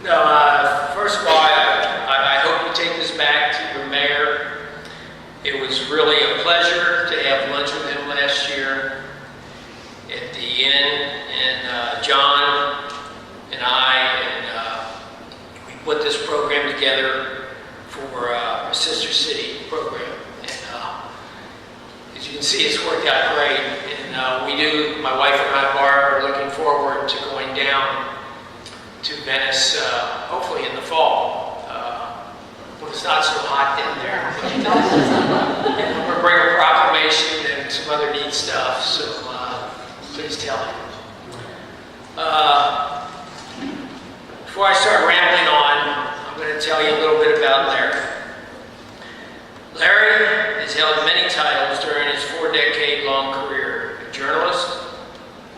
No, first of all, I hope you take this back to your mayor. It was really a pleasure to have lunch with him last year at the inn, and John and we put this program together for a sister city program. And as you can see, it's worked out great. And my wife and I, Barb, are looking forward to going down to Venice, hopefully in the fall, when it's not so hot down there. And we'll bring a proclamation and some other neat stuff, so please tell him. Before I start rambling on, I'm going to tell you a little bit about Larry. Larry has held many titles during his 4-decade-long career: a journalist,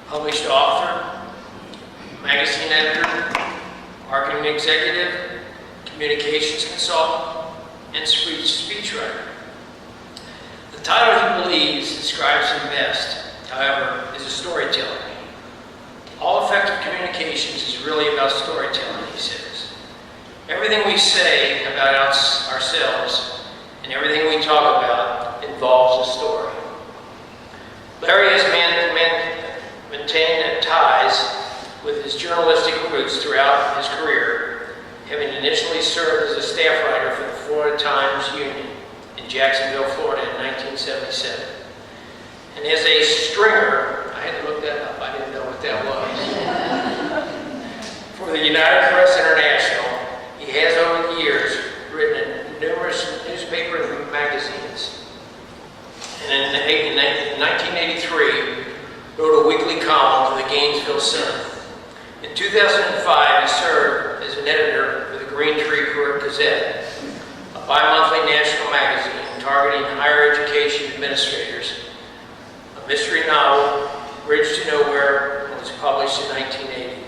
published author, magazine editor, marketing executive, communications consultant, and speechwriter. The title he believes describes him best, however, is a storyteller. All effective communications is really about storytelling, he says. Everything we say about ourselves and everything we talk about involves a story. Larry has maintained ties with his journalistic roots throughout his career, having initially served as a staff writer for the Florida Times Union in Jacksonville, Florida in 1977. And as a stringer, I had to look that up, I didn't know what that was, for the United Press International, he has over the years written in numerous newspaper and magazines. And in 1983, wrote a weekly column for the Gainesville Sun. In 2005, he served as an editor for the Green Tree Gazette, a bi-monthly national magazine targeting higher education administrators. A mystery novel, Bridge to Nowhere, was published in 1980.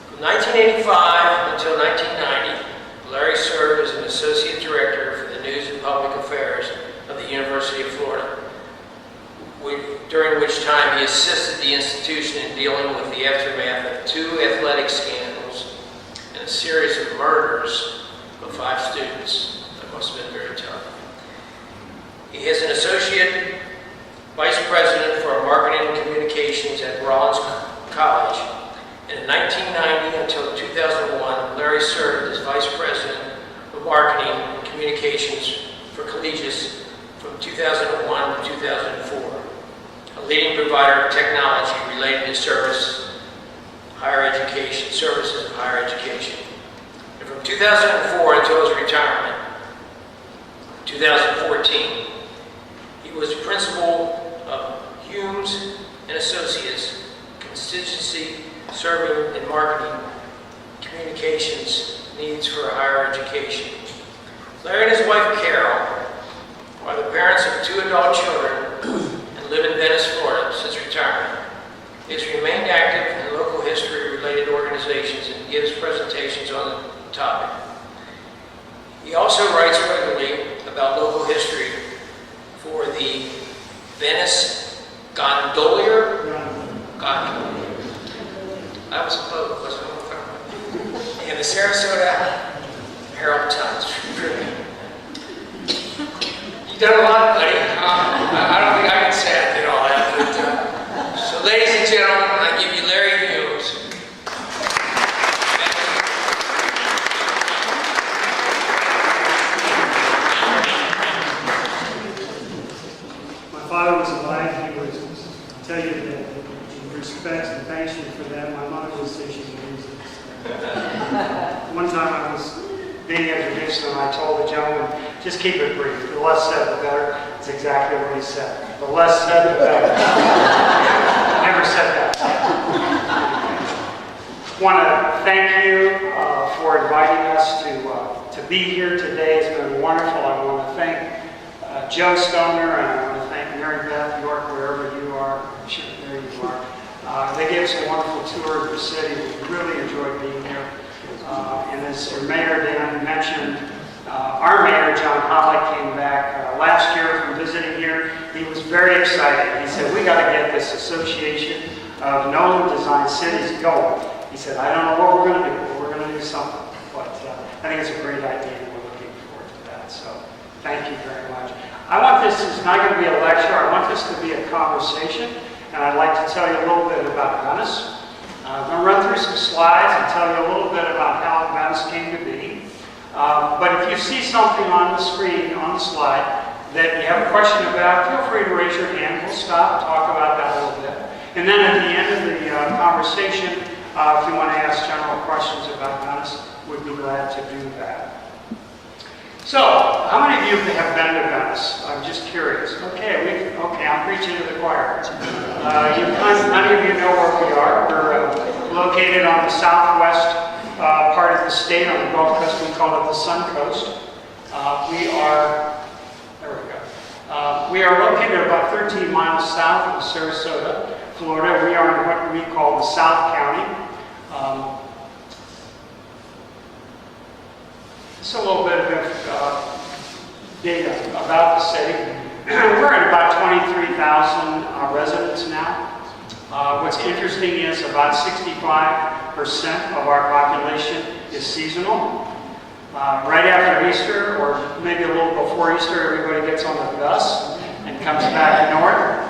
From 1985 until 1990, Larry served as an associate director for the News and Public Affairs of the University of Florida, during which time he assisted the institution in dealing with the aftermath of 2 athletic scandals and a series of murders of 5 students. That must have been very tough. He is an associate vice president for marketing and communications at Rollins College. And in 1990 until 2001, Larry served as vice president of marketing and communications for Collegius from 2001 to 2004. A leading provider of technology related to services of higher education. And from 2004 until his retirement, 2014, he was principal of Humes and Associates, constituency serving in marketing communications needs for higher education. Larry and his wife Carol are the parents of 2 adult children and live in Venice, Florida since retirement. He has remained active in local history-related organizations and gives presentations on the topic. He also writes regularly about local history for the Venice Gondolier. That was a boat, wasn't it? And the Sarasota Herald Times. You've done a lot, buddy. I don't think I can say I did all that. But, so, ladies and gentlemen, I give you Larry Hume. My father was alive. He was, I'll tell you that he respects and thanks you for that. My mother was sick. She was one time I was being introduced and I told the gentleman, just keep it brief. The less said, the better. It's exactly what he said. The less said, the better. Never said that. I want to thank you for inviting us to be here today. It's been wonderful. I want to thank Joe Stoner, and I want to thank Mary Beth York, wherever you are. I'm sure there you are. They gave us a wonderful tour of the city. We really enjoyed being here. And as your mayor, Dan, mentioned, our mayor, John Nolen, came back last year from visiting here. He was very excited. He said, we got to get this Association of Nolen Design Cities going. He said, I don't know what we're going to do, but we're going to do something. But I think it's a great idea, and we're looking forward to that. So thank you very much. This is not going to be a lecture. I want this to be a conversation, and I'd like to tell you a little bit about Venice. I'm going to run through some slides and tell you a little bit about how Venice came to be. But if you see something on the screen, on the slide, that you have a question about, feel free to raise your hand. We'll stop and talk about that a little bit. And then at the end of the conversation, if you want to ask general questions about Venice, we'd be glad to do that. So, how many of you have been to Venice? I'm just curious. Okay, I'm preaching to the choir. Many of you know where we are. We're located on the southwest part of the state, on the Gulf Coast. We call it the Sun Coast. We are located about 13 miles south of Sarasota, Florida. We are in what we call the South County. Just a little bit of data about the city. We're at about 23,000 residents now. What's interesting is about 65% of our population is seasonal. Right after Easter, or maybe a little before Easter, everybody gets on the bus and comes back north.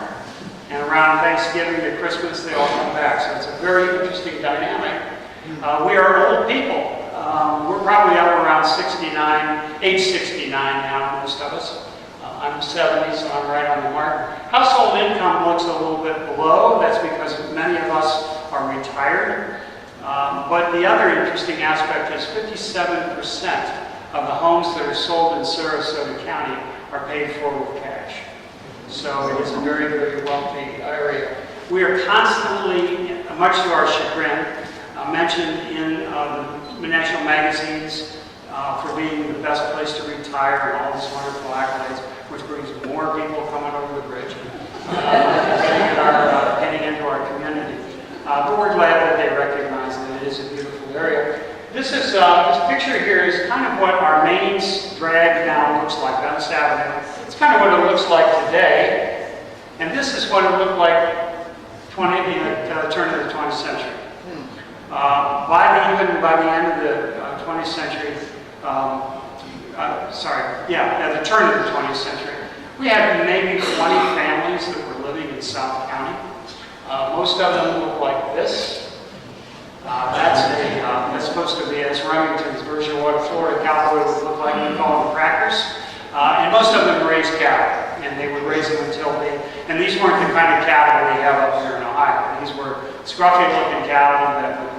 And around Thanksgiving to Christmas, they all come back. So it's a very interesting dynamic. We are old people. We're probably up around 69, age 69 now, most of us. I'm 70, so I'm right on the mark. Household income looks a little bit below. That's because many of us are retired. But the other interesting aspect is 57% of the homes that are sold in Sarasota County are paid for with cash. So it is a very, very wealthy area. We are constantly, much to our chagrin, mentioned in the national magazines for being the best place to retire and all these wonderful accolades, which brings more people coming over the bridge, getting into our community. But we're glad that they recognize that it is a beautiful area. This picture here is kind of what our main drag now looks like, Venice Avenue. It's kind of what it looks like today. And this is what it looked like at the turn of the 20th century. By the end of the 20th century, at the turn of the 20th century, we had maybe 20 families that were living in South County. Most of them look like this. That's supposed to be, that's Remington's version of what a Florida cowboy would look like. We call them crackers. And most of them raised cattle, and they would raise them and these weren't the kind of cattle we have up here in Ohio. These were scruffy-looking cattle that would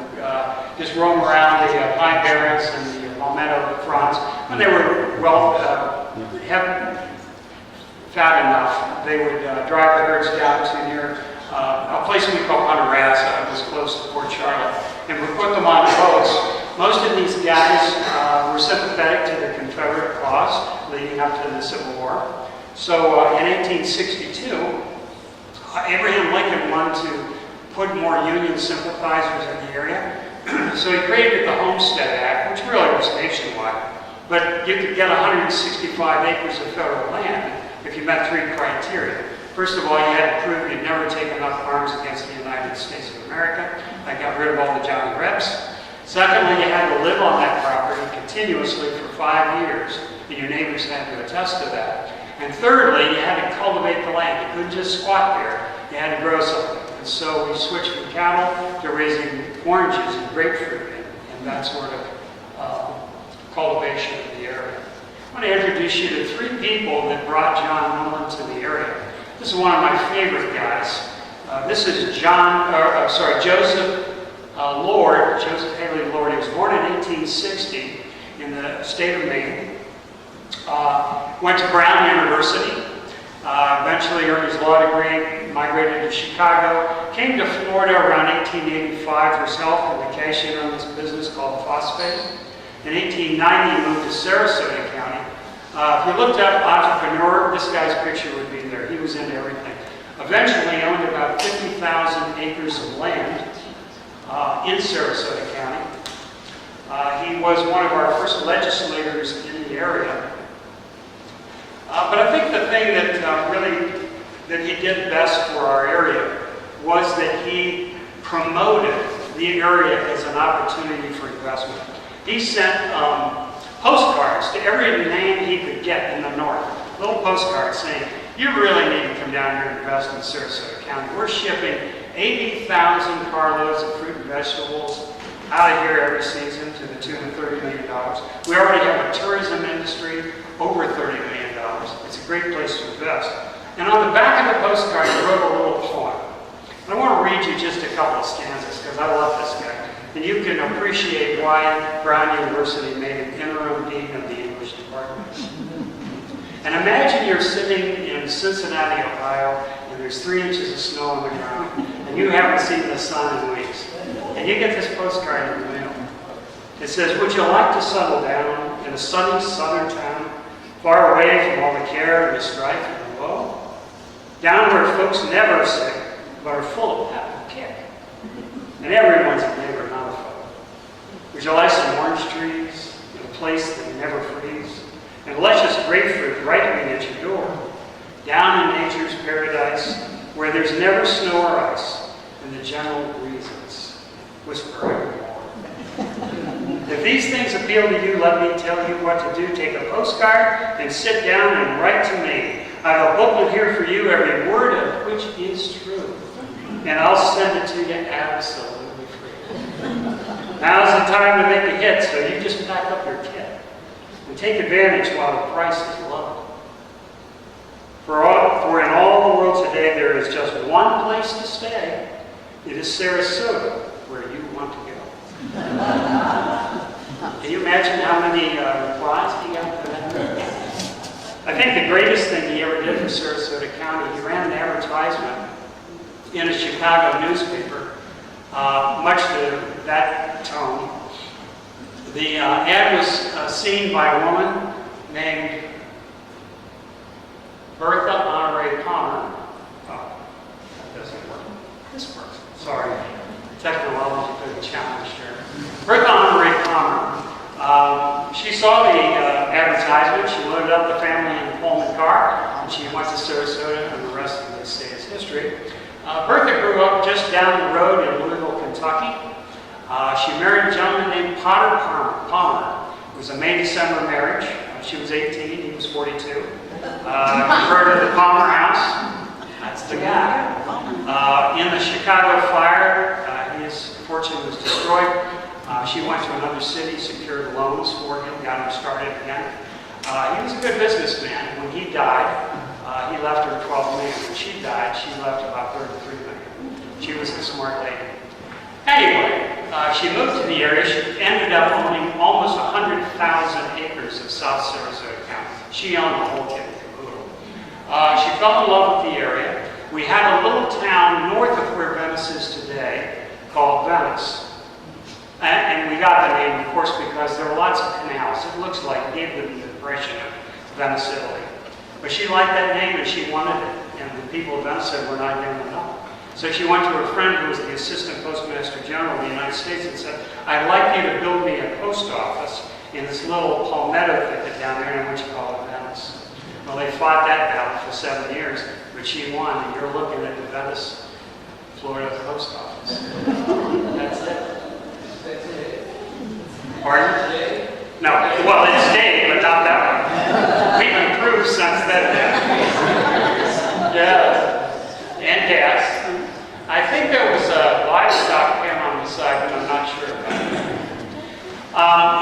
just roam around the pine barrens and the palmetto fronds. When they were fat enough, they would drive the herds down to near a place we call Ponderosa. It was close to Port Charlotte, and we put them on boats. Most of these guys were sympathetic to the Confederate cause leading up to the Civil War. So in 1862, Abraham Lincoln wanted to put more Union sympathizers in the area. So he created the Homestead Act, which really was nationwide. But you could get 165 acres of federal land if you met three criteria. First of all, you had to prove you'd never taken up arms against the United States of America. That got rid of all the Johnny Reps. Secondly, you had to live on that property continuously for 5 years, and your neighbors had to attest to that. And thirdly, you had to cultivate the land. You couldn't just squat there. You had to grow something. And so we switched from cattle to raising oranges and grapefruit and that sort of cultivation of the area. I want to introduce you to three people that brought John Nolen to the area. This is one of my favorite guys. This is Joseph Lord, Joseph Haley Lord. He was born in 1860 in the state of Maine. Went to Brown University. Eventually earned his law degree, migrated to Chicago, came to Florida around 1885 for his health and vacation on this business called Phosphate. In 1890, he moved to Sarasota County. If you looked up entrepreneur, this guy's picture would be there. He was into everything. Eventually owned about 50,000 acres of land in Sarasota County. He was one of our first legislators in the area. But I think the thing that he did best for our area was that he promoted the area as an opportunity for investment. He sent postcards to every name he could get in the north. Little postcards saying, you really need to come down here and invest in Sarasota County. We're shipping 80,000 carloads of fruit and vegetables out of here every season to the tune of $30 million. We already have a tourism industry over $30 million. It's a great place to invest. And on the back of the postcard, he wrote a little poem. I want to read you just a couple of stanzas because I love this guy. And you can appreciate why Brown University made an interim dean of the English department. And imagine you're sitting in Cincinnati, Ohio, and there's 3 inches of snow on the ground, and you haven't seen the sun in weeks. And you get this postcard in the mail. It says, would you like to settle down in a sunny southern town, far away from all the care and the strife and the woe? Down where folks never are sick, but are full of pep and kick. And everyone's a neighbor, not a foe. Would you like some orange trees in a place that never freeze? And luscious grapefruit ripening at your door? Down in nature's paradise, where there's never snow or ice, and the gentle breezes whisper evermore. If these things appeal to you, let me tell you what to do. Take a postcard and sit down and write to me. I have a booklet here for you, every word of which is true. And I'll send it to you absolutely free. Now's the time to make a hit, so you just pack up your kit and take advantage while the price is low. For in all the world today, there is just one place to stay. It is Sarasota, where you want to go. Can you imagine how many replies he got for that? I think the greatest thing he ever did for Sarasota County, he ran an advertisement in a Chicago newspaper, much to that tone. The ad was seen by a woman named Bertha Honore Palmer. Oh, that doesn't work. This works. Sorry. Technology could have challenged her. Bertha Honore Palmer. She saw the advertisement. She loaded up the family in a Pullman car, and she went to Sarasota, and the rest of this day is history. Bertha grew up just down the road in Louisville, Kentucky. She married a gentleman named Potter Palmer. It was a May-December marriage. She was 18, he was 42. You've heard of the Palmer House? That's the guy. In the Chicago fire, his fortune was destroyed. She went to another city, secured loans for him, got him started again. He was a good businessman. When he died, he left her $12 million. When she died, she left about $33 million. She was a smart lady. Anyway, she moved to the area. She ended up owning almost 100,000 acres of South Sarasota County. She owned the whole kit and caboodle. She fell in love with the area. We had a little town north of where Venice is today called Venice. And we got the name, of course, because there were lots of canals. It looks like it gave them the impression of Venice, Italy. But she liked that name and she wanted it. And the people of Venice said, we're not giving it up. So she went to her friend who was the Assistant Postmaster General of the United States and said, I'd like you to build me a post office in this little palmetto thicket down there, and what you call it, Venice. Well, they fought that battle for 7 years, but she won, and you're looking at the Venice, Florida post office. That's it. Pardon? No, well, it's Dave, but not that one. We've improved since then. Yeah, and gas. I think there was a livestock pen on the side, but I'm not sure about it.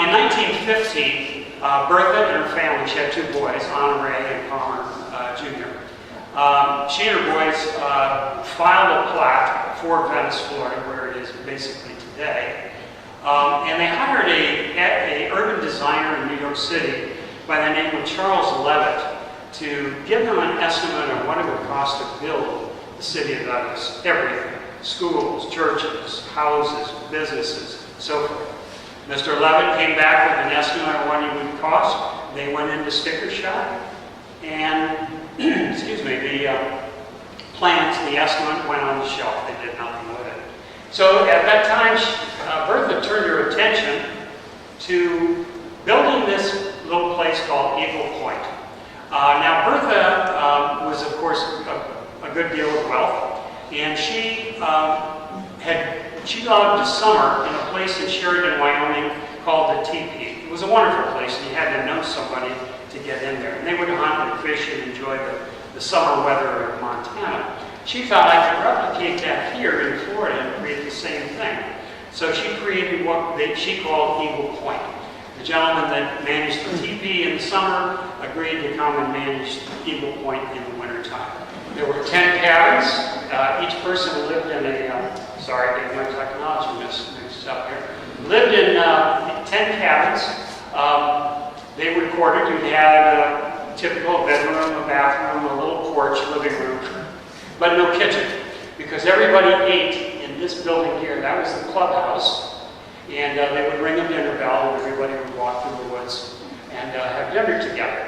In 1915, Bertha and her family, she had 2 boys, Honore and Palmer Jr. She and her boys filed a plat for Venice, Florida, where it is basically today. And they hired a urban designer in New York City by the name of Charles Levitt to give them an estimate of what it would cost to build the city of Venice. Everything. Schools, churches, houses, businesses, so forth. Mr. Levitt came back with an estimate of what it would cost. They went into sticker shock and, excuse me, the plans, the estimate went on the shelf. They did nothing with it. So at that time, Bertha turned her attention to building this little place called Eagle Point. Now, Bertha was, of course, a good deal of wealth, and she had She loved the summer in a place in Sheridan, Wyoming called the Teepee. It was a wonderful place, and you had to know somebody to get in there. And they would hunt and fish and enjoy the summer weather of Montana. She thought I could replicate that here in Florida and create the same thing. So she created what she called Eagle Point. The gentleman that managed the teepee in the summer agreed to come and manage Eagle Point in the wintertime. There were 10 cabins. Each person lived in a, sorry, getting my technology mixed up here. Lived in 10 cabins. They were quartered. You had a typical bedroom, a bathroom, a little porch, living room, but no kitchen, because everybody ate in this building here. That was the clubhouse, and they would ring a dinner bell, and everybody would walk through the woods and have dinner together.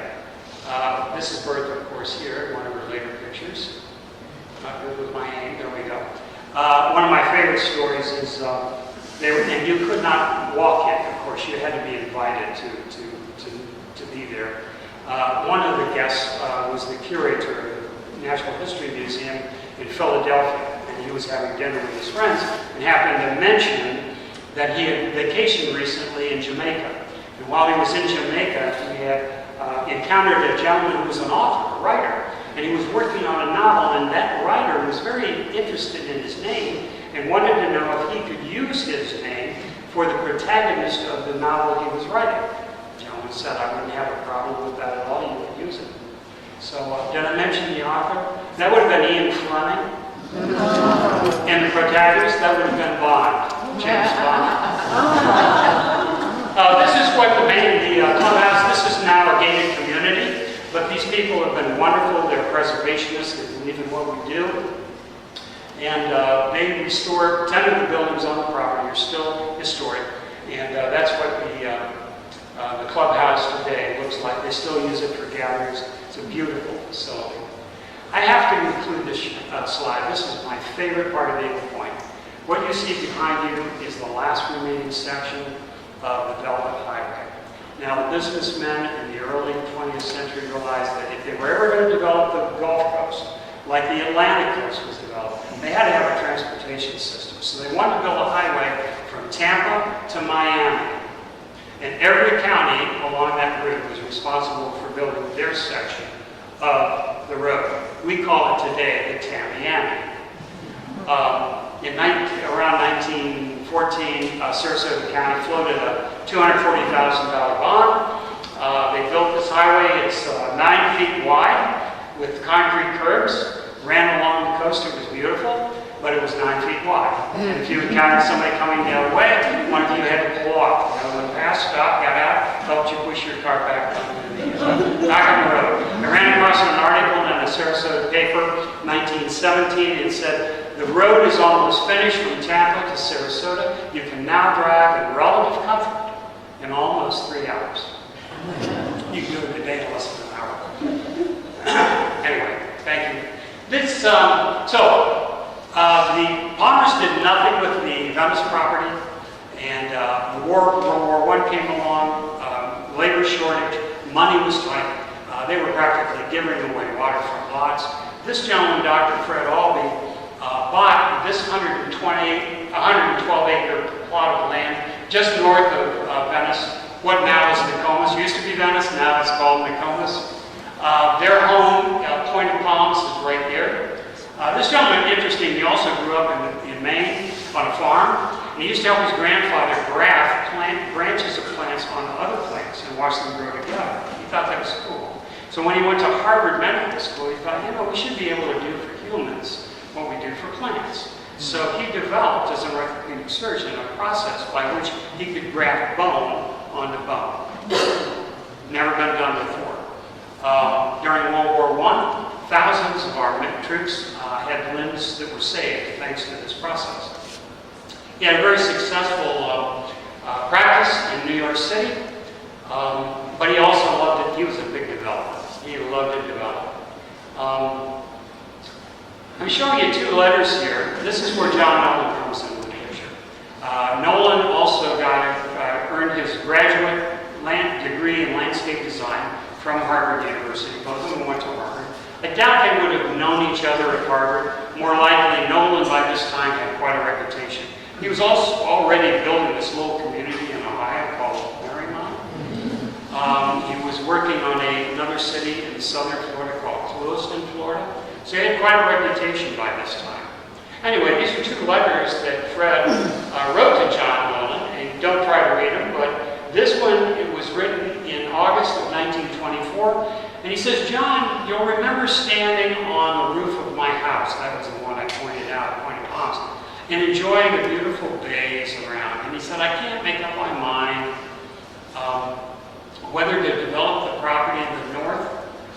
This is Bertha, of course, here, one of her later pictures. Not good with my aim, there we go. One of my favorite stories is, and you could not walk in, of course, you had to be invited to be there. One of the guests was the curator of the Natural History Museum in Philadelphia, and he was having dinner with his friends and happened to mention that he had vacationed recently in Jamaica. And while he was in Jamaica, he had encountered a gentleman who was an author, a writer, and he was working on a novel, and that writer was very interested in his name and wanted to know if he could use his name for the protagonist of the novel he was writing. The gentleman said, I wouldn't have a problem with that at all, you could use it. So, did I mention the author? That would have been Ian Fleming. And the protagonist, that would have been Bond, James Bond. This is what the clubhouse, this is now a gated community, but these people have been wonderful. They're preservationists, they believe in what we do. And they restore, 10 of the buildings on the property are still historic. And that's what the clubhouse today looks like. They still use it for gatherings. It's a beautiful facility. I have to include this slide. This is my favorite part of Eagle Point. What you see behind you is the last remaining section of the Velvet Highway. Now, the businessmen in the early 20th century realized that if they were ever going to develop the Gulf Coast, like the Atlantic coast was developed, they had to have a transportation system. So they wanted to build a highway from Tampa to Miami. And every county along that route was responsible for building their section of the road. We call it today the Tamiami. Around 1914, Sarasota County floated a $240,000 bond. They built this highway. It's 9 feet wide with concrete curbs. Ran along the coast. It was beautiful, but it was 9 feet wide. And if you encountered somebody coming the other way, one of you had to pull off. You know, went past, stopped, got out, helped you push your car back back on the road. I ran across an article in a Sarasota paper, 1917. It said, the road is almost finished from Tampa to Sarasota. You can now drive in relative comfort in almost 3 hours. You can do it today in less than an hour. Anyway, thank you. The Palmers did nothing with the Venice property, and World War I came along, labor shortage, money was tight. They were practically giving away waterfront lots. This gentleman, Dr. Fred Albee, bought this 112-acre plot of land just north of Venice, what now is Nokomis. Used to be Venice, now it's called Nokomis. Their home, Point of Palms, is right here. This gentleman, interesting, he also grew up in Maine on a farm, and he used to help his grandfather graft branches of plants on other plants and watch them grow together. He thought that was cool. So when he went to Harvard Medical School, he thought, we should be able to do for humans what we do for plants. So he developed, as an orthopedic surgeon, a process by which he could graft bone onto bone. Never been done before. During World War I, thousands of our troops had limbs that were saved thanks to this process. He had a very successful practice in New York City, but he also loved it. He was a big developer. He loved to develop. I'm showing you 2 letters here. This is where John Nolen comes into the picture. Nolen also earned his graduate degree in landscape design from Harvard University. Both of them went to Harvard. I doubt they would have known each other at Harvard. More likely, Nolen by this time had quite a reputation He was also already building this little community in Ohio called Mariemont. He was working on another city in southern Florida called Clewiston, Florida. So he had quite a reputation by this time. Anyway, these are two letters that Fred wrote to John Nolen, and don't try to read them, but this one, it was written in August of 1924, and he says, John, you'll remember standing on the roof of my house, that was the one I pointed out, pointed Palms, and enjoying the beautiful bays around. And he said, I can't make up my mind whether to develop the property in the north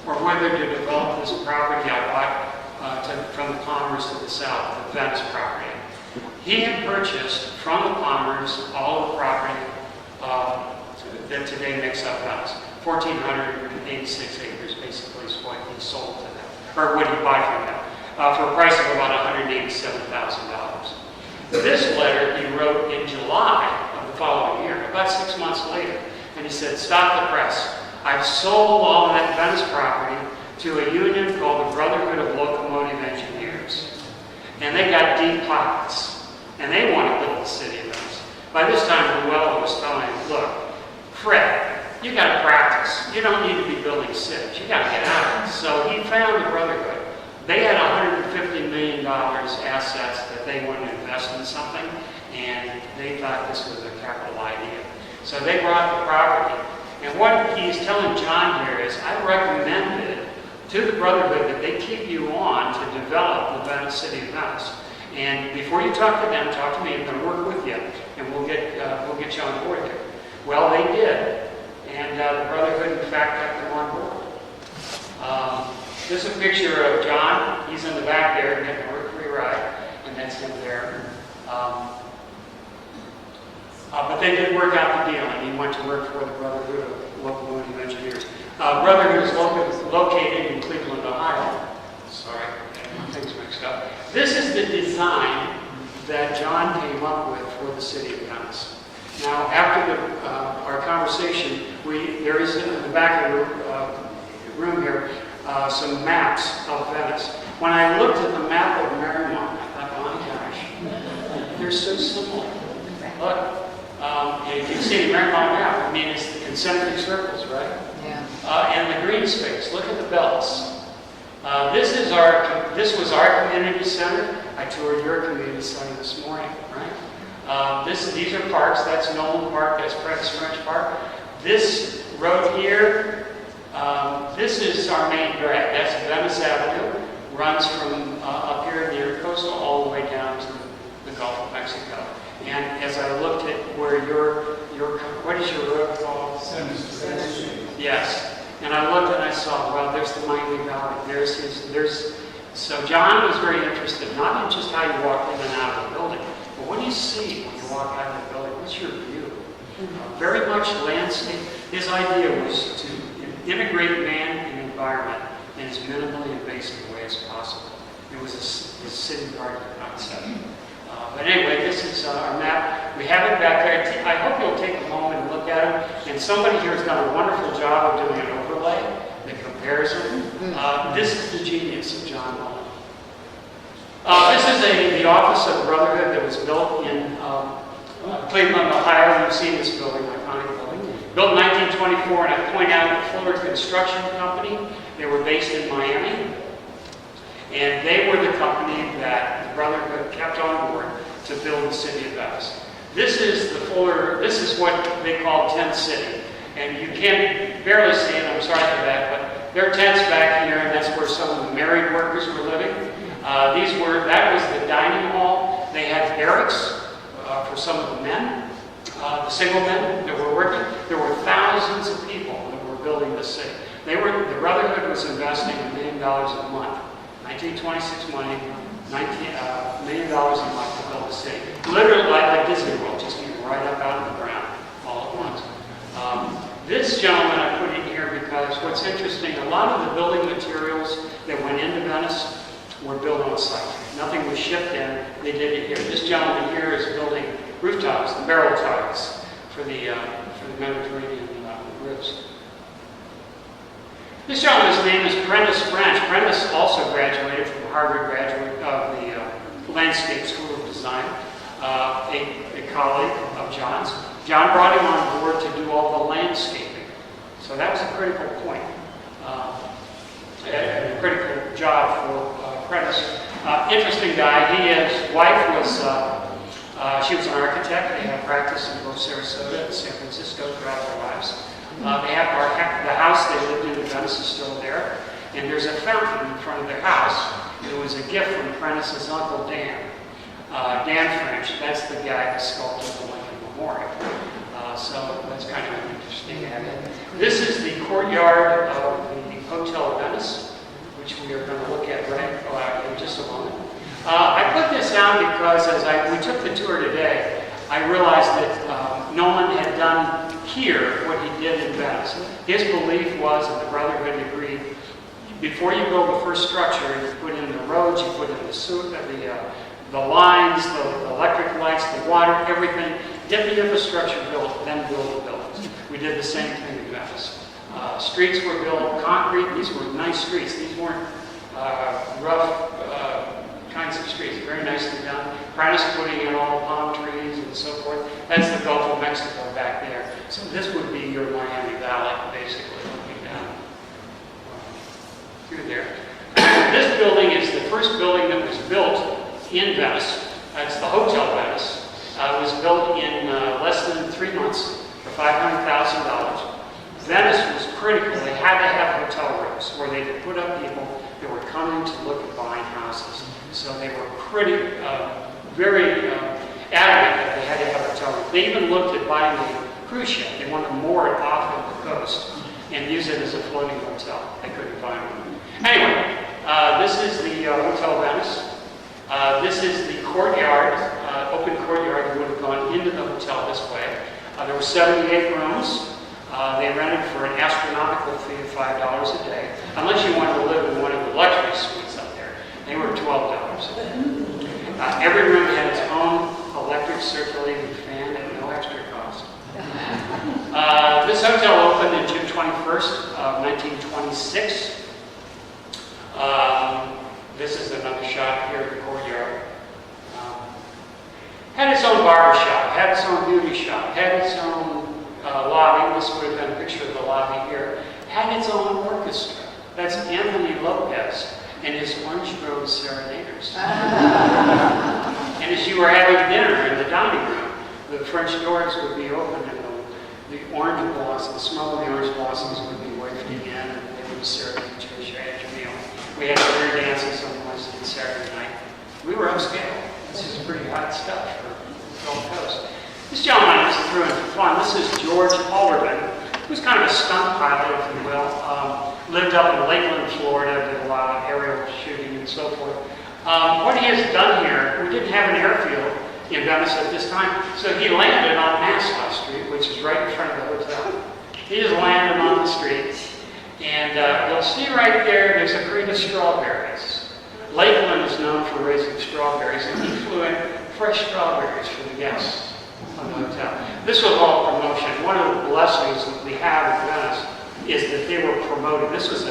or whether to develop this property I bought from the Palmers to the south, the Venice property. He had purchased from the Palmers all of the property that today makes up Venice. 1,486 acres basically is what he sold to them, or what he bought from them, for a price of about $187,000. This letter he wrote in July of the following year, about 6 months later, and he said, stop the press. I've sold all of that Venice property to a union called the Brotherhood of Locomotive Engineers. And they got deep pockets, and they want to build the city of Venice. By this time, Llewellyn was telling him, look, Fred, you got to practice. You don't need to be building cities. You got to get out of it. So he found the Brotherhood. They had $150 million assets that they wanted to invest in something, and they thought this was a capital idea. So they brought the property. And what he's telling John here is, I recommended to the Brotherhood that they keep you on to develop the Venice city of Venice. And before you talk to them, talk to me. I'm going to work with you, and we'll get you on board here. Well, they did, and the Brotherhood, in fact, kept them on board. This is a picture of John. He's in the back there getting a free ride, and that's him there. But they did work out the deal, and he went to work for the Brotherhood of Locomotive Engineers. Brotherhood is located in Cleveland, Ohio. Sorry, I got things mixed up. This is the design that John came up with for the city of Venice. Now, after our conversation, there is in the back of the room here some maps of Venice. When I looked at the map of Mariemont, I thought, oh my gosh, they're so similar. Look. If you see the Mariemont map, I mean, it's the concentric circles, right? Yeah. And the green space. Look at the belts. This was our community center. I toured your community center this morning, right? These are parks. That's Nolen Park. That's Prentice French Park. This road here, this is our main drag. That's Venice Avenue. Runs from up here near coastal all the way down to the Gulf of Mexico. And as I looked at where what is your road called? 7th Street. Yes. And I looked and I saw, well, there's the Miami Valley. So John was very interested, not in just how you walk in and out of the building, but what do you see when you walk out of the building? What's your view? Very much landscape. His idea was to integrate man and environment in as minimally invasive way as possible. It was a city garden concept. But anyway, this is our map. We have it back there. I hope you'll take a moment and look at it. And somebody here has done a wonderful job of doing an overlay that compares them. This is the genius of John Nolen. This is the office of the Brotherhood that was built in Cleveland, Ohio. You've seen this building, iconic building. Built in 1924, and I point out the Fuller Construction Company. They were based in Miami. And they were the company that the Brotherhood kept on board to build the city of Venice. This is what they call Tent City. And you can barely see it, I'm sorry for that, but there are tents back here, and that's where some of the married workers were living. That was the dining hall. They had barracks for some of the men, the single men that were working. There were thousands of people that were building this city. The Brotherhood was investing $1 million a month. 1926 money, $1 million a month to build a city. Literally like Disney World, just came right up out of the ground all at once. This gentleman I put in here because what's interesting, a lot of the building materials that went into Venice were built on site. Nothing was shipped in, they did it here. This gentleman here is building rooftops, the barrel tiles for the Mediterranean roofs. This gentleman's name is Prentice French. Prentice also graduated from Harvard, graduate of the Landscape School of Design. a colleague of John's. John brought him on board to do all the landscaping. So that was a critical point, a critical job for Prentice. Interesting guy. His wife was, she was an architect. They had practice in both Sarasota and San Francisco throughout their lives. They have the house they lived in Venice is still there. And there's a fountain in front of their house. It was a gift from Prentice's uncle Dan. Dan French, that's the guy that sculpted the Lincoln Memorial. So that's kind of interesting. This is the courtyard of the Hotel Venice, which we are going to look at in just a moment. I put this down because as we took the tour today, I realized that Nolen had done here what he did in Venice. His belief was, and the Brotherhood agreed, before you build the first structure, you put in the roads, you put in the lines, the electric lights, the water, everything. Get the infrastructure built, then build the buildings. We did the same thing in Venice. Streets were built, concrete. These were nice streets. These weren't rough kinds of streets. Very nicely done. Prentice putting in all the palm trees and so forth. That's the Gulf of Mexico back there. So this would be your Miami Valley, basically, looking down through there. This building is the first building that was built in Venice. That's the Hotel Venice. It was built in less than 3 months for $500,000. Venice was critical. They had to have hotel rooms where they could put up people that were coming to look at buying houses. So they were very adamant that they had to have hotel rooms. They even looked at buying a cruise ship. They wanted to moor it off of the coast and use it as a floating hotel. They couldn't find one. Anyway, this is the Hotel Venice. This is the courtyard, open courtyard. You would have gone into the hotel this way. There were 78 rooms. They rented for an astronomical fee of $5 a day, unless you wanted to live in one of the luxury suites up there. They were $12 a day. Every room had its own electric circulating fan at no extra cost. This hotel opened on June 21st of 1926. This is another shot here of the courtyard. Had its own barber shop, had its own beauty shop, had its own lobby. This would have been a picture of the lobby here. Had its own orchestra. That's Anthony Lopez and his Orange Grove Serenaders. And as you were having dinner in the dining room, the French doors would be open and the orange blossoms, the smell of the orange blossoms would be wafting in, and they would serve you to your meal. We had dinner dances on Wednesday and Saturday night. We were upscale. This is pretty hot stuff for the Gulf Coast. This gentleman was through it for fun. This is George Alderman, who's kind of a stunt pilot, if you will. Lived up in Lakeland, Florida, did a lot of aerial shooting and so forth. What he has done here, we didn't have an airfield in Venice at this time, so he landed on Nassau Street, which is right in front of the hotel. He just landed on the street, and you'll see right there, there's a crate of strawberries. Lakeland is known for raising strawberries, and he flew in fresh strawberries for the guests on the hotel. This was all promotion. One of the blessings that we have in Venice is that they were promoted. This was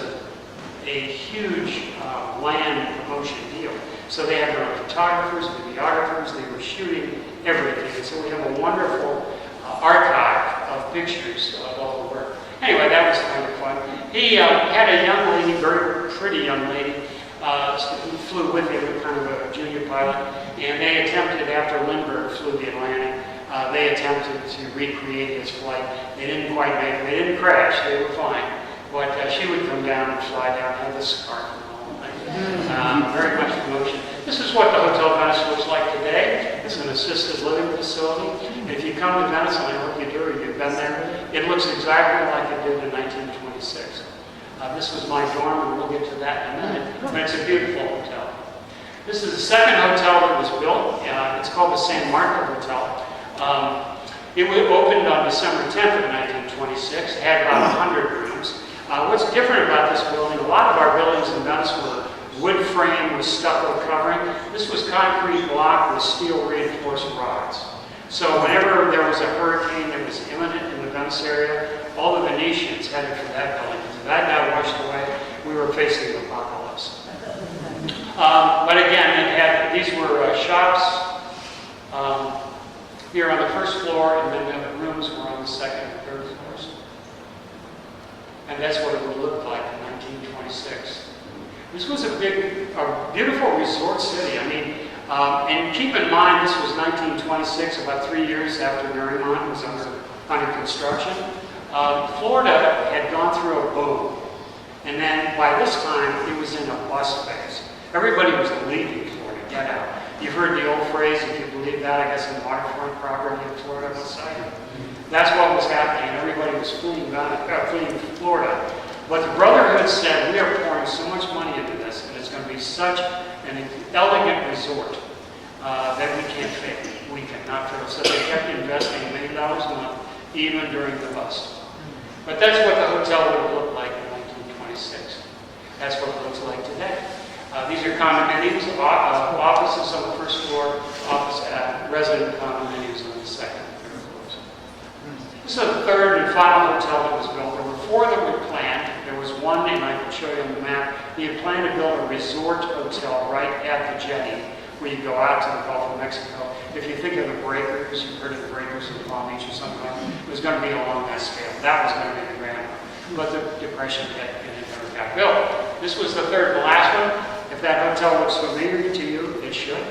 a huge land promotion deal. So they had their own photographers, videographers, they were shooting everything. And so we have a wonderful archive of pictures of all the work. Anyway, that was kind of fun. He had a young lady, very pretty young lady, who flew with him, kind of a junior pilot, and they attempted, after Lindbergh flew the Atlantic, they attempted to recreate his flight. They didn't quite make it. They didn't crash. They were fine. But she would come down and fly down, have the scarf and all that. Very much promotion. This is what the Hotel Venice looks like today. It's an assisted living facility. And if you come to Venice, and I hope you do, or you've been there, it looks exactly like it did in 1926. This was my dorm, and we'll get to that in a minute. But it's a beautiful hotel. This is the second hotel that was built. It's called the San Marco Hotel. It opened on December 10th of 1926. It had about 100 rooms. What's different about this building, a lot of our buildings in Venice were wood frame with stucco covering. This was concrete block with steel reinforced rods. So whenever there was a hurricane that was imminent in the Venice area, all the Venetians headed for that building. If that got washed away, we were facing the apocalypse. But again, these were shops, Here on the first floor, and then the rooms were on the second and third floors. And that's what it would look like in 1926. This was a beautiful resort city. I mean, and keep in mind, this was 1926, about 3 years after Mariemont was under construction. Florida had gone through a boom. And then by this time, it was in a bust phase. Everybody was leaving Florida, get out. You've heard the old phrase, if you believe that, I guess, in waterfront property in Florida was cited. That's what was happening. Everybody was fleeing Florida. But the Brotherhood said, we are pouring so much money into this, and it's going to be such an elegant resort that we can't fail. We cannot fail. So they kept investing $1 million a month, even during the bust. But that's what the hotel would have looked like in 1926. That's what it looks like today. These are condominiums, offices on the first floor, resident condominiums on the second and third floors. This is the third and final hotel that was built. There were 4 that were planned. There was one, and I can show you on the map. He had planned to build a resort hotel right at the jetty where you go out to the Gulf of Mexico. If you think of the breakers, you've heard of the breakers in Palm Beach or something like that, it was going to be along that scale. That was going to be the grand one. But the Depression hit and it never got built. This was the third and last one. If that hotel looks familiar to you, it should.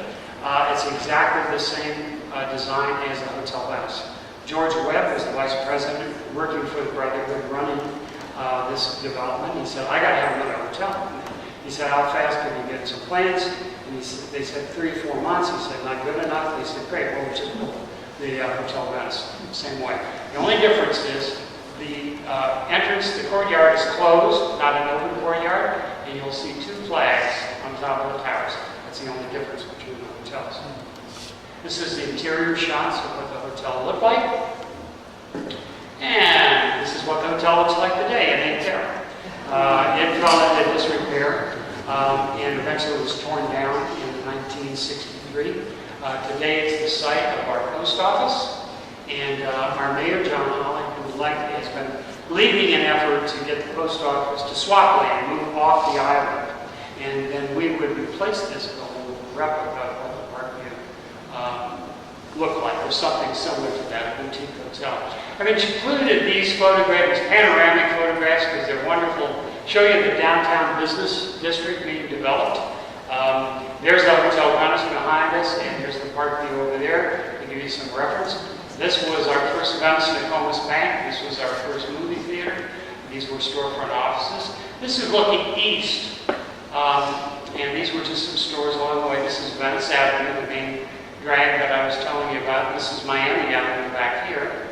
It's exactly the same design as the Hotel Venice. George Webb was the vice president working for the Brotherhood running this development. He said, I got to have another hotel. He said, how fast can you get some plans? And they said 3 or 4 months. He said, not good enough. They said, great, well, we'll just build the Hotel Venice. Same way. The only difference is the entrance, the courtyard is closed, not an open courtyard, and you'll see 2 flags on top of the towers. That's the only difference between the hotels. This is the interior shots of what the hotel looked like. And this is what the hotel looks like today. It ain't there. It fell into disrepair and eventually was torn down in 1963. Today it's the site of our post office. And our mayor, John Nolen, who has been leading an effort to get the post office to swap land, move off the island. And then we would replace this building with a replica of what the Parkview looked like, or something similar to that, a boutique hotel. I've included these photographs, panoramic photographs, because they're wonderful. Show you the downtown business district being developed. There's the Hotel Venice behind us, and there's the Parkview over there, to give you some reference. This was our first Venice Nokomis Bank. This was our first movie theater. These were storefront offices. This is looking east. And these were just some stores along the way. This is Venice Avenue, the main drag that I was telling you about. This is Miami Avenue back here.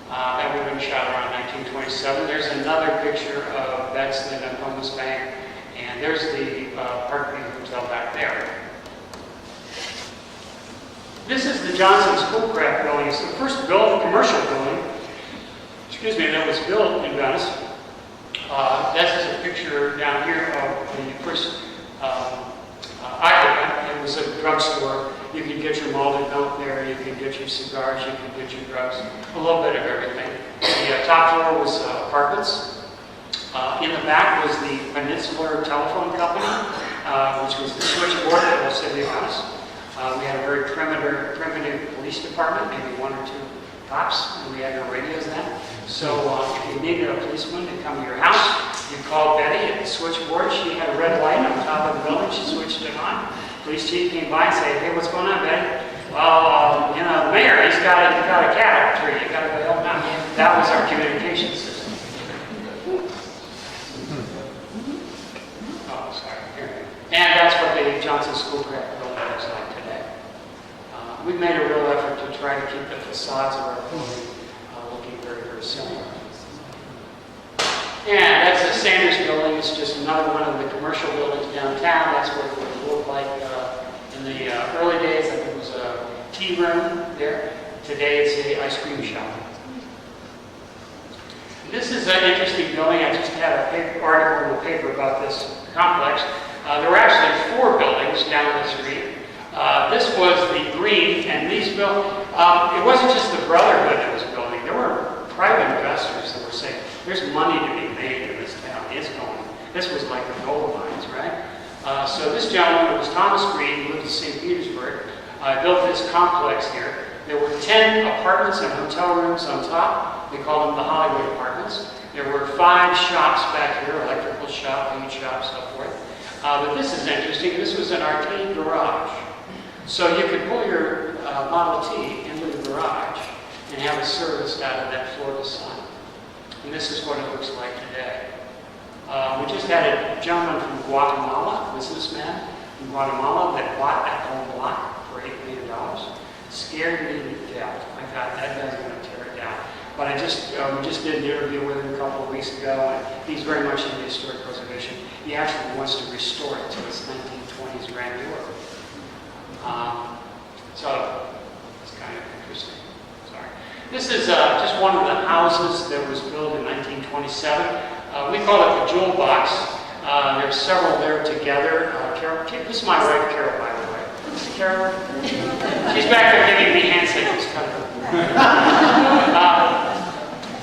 That would have been shot around 1927. There's another picture of that's the Nokomis Bank. And there's the Parkview Hotel back there. This is the Johnson Schoolcraft building. It's the first commercial building, that was built in Venice. This is a picture down here of the first island. It was a drugstore. You could get your malted milk there, you could get your cigars, you could get your drugs, a little bit of everything. The top floor was apartments. In the back was the Peninsular Telephone Company, which was the switchboard at the City of Venice. We had a very primitive police department, maybe 1 or 2 cops, and we had no radios then. So if you needed a policeman to come to your house, you called Betty at the switchboard. She had a red light on top of the building. She switched it on. Police chief came by and said, hey, what's going on, Betty? Well, the mayor, he's got a cat up the tree. You got to go help him out. That was our communication system. Oh, sorry. Here. And that's what the Johnson Schoolcraft building looks like today. We've made a real effort to try to keep the facades of our building looking very, very similar. And that's the Sanders building. It's just another one of the commercial buildings downtown. That's what it would look like in the early days. I think it was a tea room there. Today it's an ice cream shop. This is an interesting building. I just had an article in the paper about this complex. There were actually 4 buildings down the street. This was the green, and these built. It wasn't just the Brotherhood that was building. There were private investors that were saying, "There's money to be made in this town. It's going." This was like the gold mines, right? So this gentleman was Thomas Green, who lived in St. Petersburg. built this complex here. There were 10 apartments and hotel rooms on top. They called them the Hollywood Apartments. There were 5 shops back here, electrical shop, paint shop, so forth. But this is interesting. This was an arcade garage. So you could pull your Model T into the garage and have it serviced out of that Florida sun. And this is what it looks like today. We just had a gentleman from Guatemala, a businessman from Guatemala, that bought that whole block for $8 million. Scared me to death. I thought, that guy's going to tear it down. But we just did an interview with him a couple of weeks ago, and he's very much into historic preservation. He actually wants to restore it to its 1920s grandeur. So it's kind of interesting. Sorry. This is just one of the houses that was built in 1927. We call it the Jewel Box. There's several there together. Carol, this is my wife, Carol, by the way. This is Carol. She's back there giving me hand signals.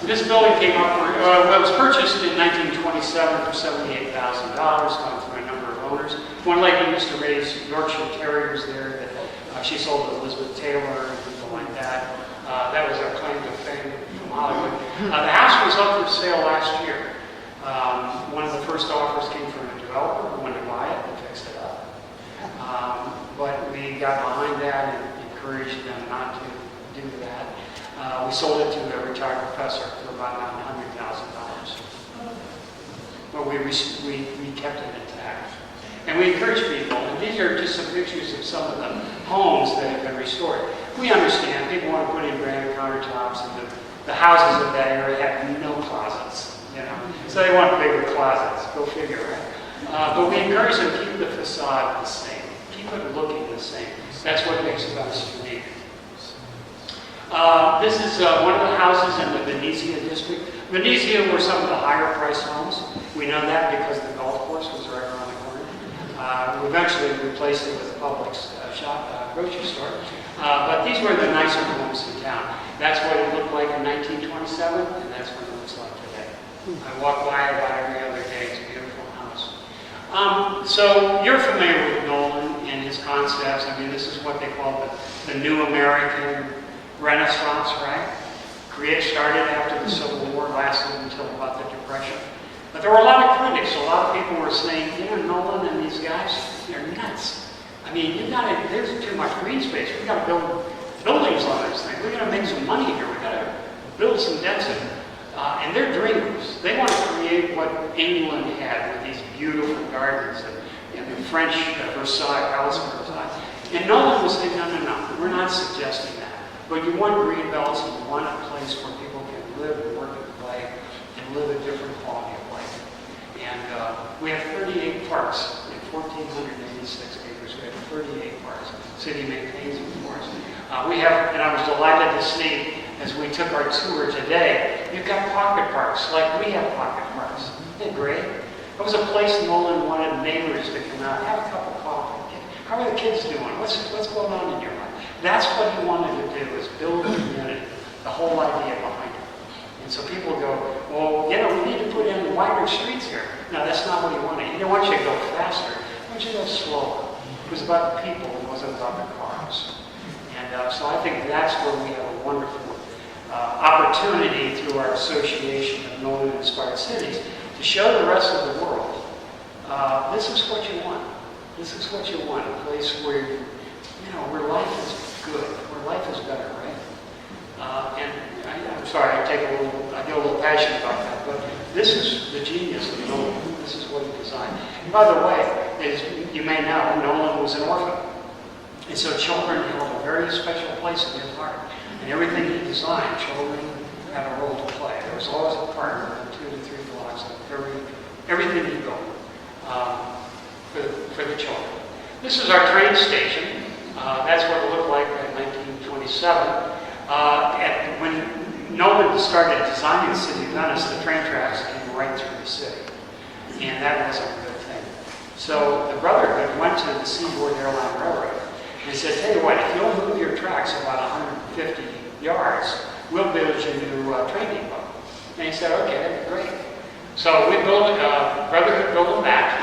This building came up for, it was purchased in 1927 for $78,000, gone through a number of owners. One lady used to raise Yorkshire Terriers there that she sold to Elizabeth Taylor and people like that. That was our claim to fame from Hollywood. The house was up for sale last year. One of the first offers came from a developer who wanted to buy it and fix it up. But we got behind that and encouraged them not to do that. We sold it to a retired professor for about $900,000. But we kept it intact. And we encourage people, and these are just some pictures of some of the homes that have been restored. We understand people want to put in granite countertops, and the houses of that area have no closets, you know. So they want bigger closets, go figure, right? But we encourage them to keep the facade the same, keep it looking the same. That's what makes us unique. This is one of the houses in the Venezia district. Venezia were some of the higher priced homes. We know that because the golf course was right around the corner. We eventually replaced it with a Publix grocery store. But these were the nicer homes in town. That's what it looked like in 1927, and that's what it looks like today. I walk by it about every other day. It's a beautiful house. So you're familiar with Nolen and his concepts. I mean, this is what they call the New American Renaissance, right? Started after the Civil War, lasted until about the Depression. But there were a lot of critics. A lot of people were saying, you know, Nolen and these guys, they're nuts. I mean, there's too much green space. We got to build buildings on this thing. We got to make some money here. We got to build some density. And they're dreamers. They want to create what England had with these beautiful gardens and the French Versailles, Palace of Versailles. And Nolen was saying, no, we're not suggesting that. But you want green belts, and you want a place where people can live and work and play and live a different quality of life. And we have 38 parks and 1,486 acres. We have 38 parks. The city maintains them for us. And I was delighted to see, as we took our tour today, you've got pocket parks, like we have pocket parks. Isn't it great? It was a place Nolen wanted neighbors to come out, have a cup of coffee. How are the kids doing? What's going on in your life? That's what he wanted to do, is build a community, the whole idea behind it. And so people go, well, you know, we need to put in wider streets here. No, that's not what he wanted. He didn't want you to go faster. He wanted you to go slower. It was about the people, it wasn't about the cars. And so I think that's where we have a wonderful opportunity through our association of Nolen-inspired cities to show the rest of the world, this is what you want. This is what you want, a place where, where life is good, where life is better, right? And I'm sorry, I get a little passionate about that, but this is the genius of Nolen. This is what he designed. And by the way, as you may know, Nolen was an orphan. And so children held a very special place in his heart. And everything he designed, children had a role to play. There was always a partner in 2 to 3 blocks of everything he built for the children. This is our train station. That's what it looked like in 1927. And when Nolen started designing the city of Venice, the train tracks came right through the city. And that wasn't a good thing. So the Brotherhood went to the Seaboard Airline Railroad and said, tell you what, if you'll move your tracks about 150 yards, we'll build you a new train depot. And he said, okay, that'd be great. So we built, Brotherhood built them back.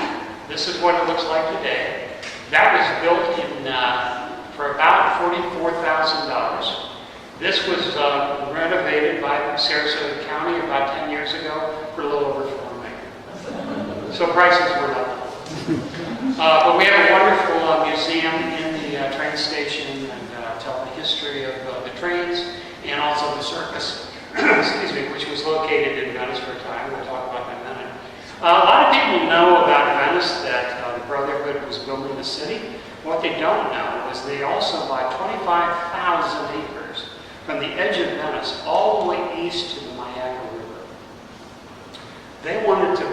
This is what it looks like today. That was built in for about $44,000. This was renovated by Sarasota County about 10 years ago for a little over $4 million. So prices were up. But we have a wonderful museum in the train station and tell the history of the trains and also the circus, excuse me, which was located in Venice for a time. We'll talk about that in a minute. A lot of people know about Venice that the Brotherhood was building the city. What they don't know is they also bought 25,000 acres from the edge of Venice all the way east to the Niagara River. They wanted to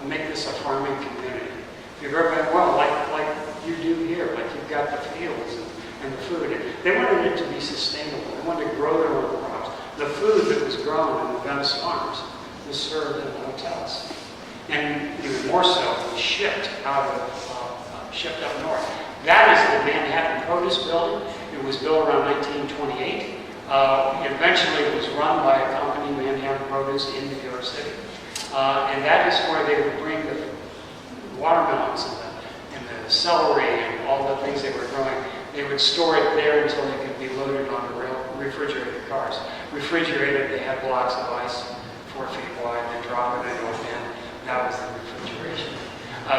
make this a farming community. If you've ever been, well, like you do here, like you've got the fields and the food. They wanted it to be sustainable. They wanted to grow their own crops. The food that was grown in the Venice farms was served in the hotels. And even more so, it was shipped up north. That is the Manhattan Produce Building. It was built around 1928. Eventually, it was run by a company, Manhattan Produce, in New York City. And that is where they would bring the watermelons and the celery and all the things they were growing. They would store it there until they could be loaded on refrigerated cars. Refrigerated, they had blocks of ice 4 feet wide, and they drop it into a bin. That was the refrigeration.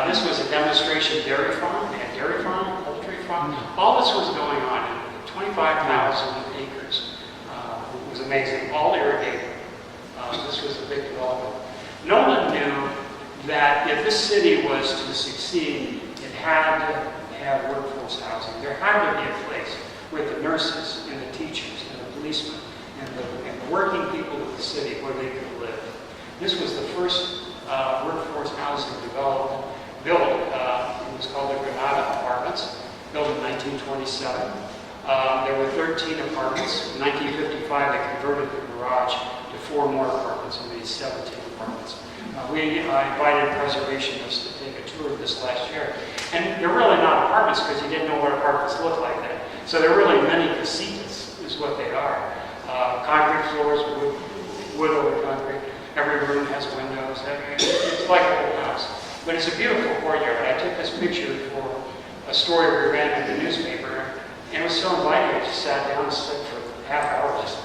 This was a demonstration dairy farm. They had dairy farm, poultry farm. All this was going on in 25,000 acres. It was amazing. All irrigated. This was a big development. Nolen knew that if this city was to succeed, it had to have workforce housing. There had to be a place where the nurses and the teachers and the policemen and the working people of the city where they could live. This was the first workforce housing development built. It was called the Granada Apartments, built in 1927. There were 13 apartments. In 1955, they converted the garage to 4 more apartments and made 17 apartments. We invited preservationists to take a tour of this last year. And they're really not apartments because you didn't know what apartments looked like then. So they're really mini casitas, is what they are. Concrete floors, wood over concrete. Every room has windows. It's like a whole house. But it's a beautiful courtyard. I took this picture for a story we ran in the newspaper. And it was so inviting. I just sat down and stood for half an hour, just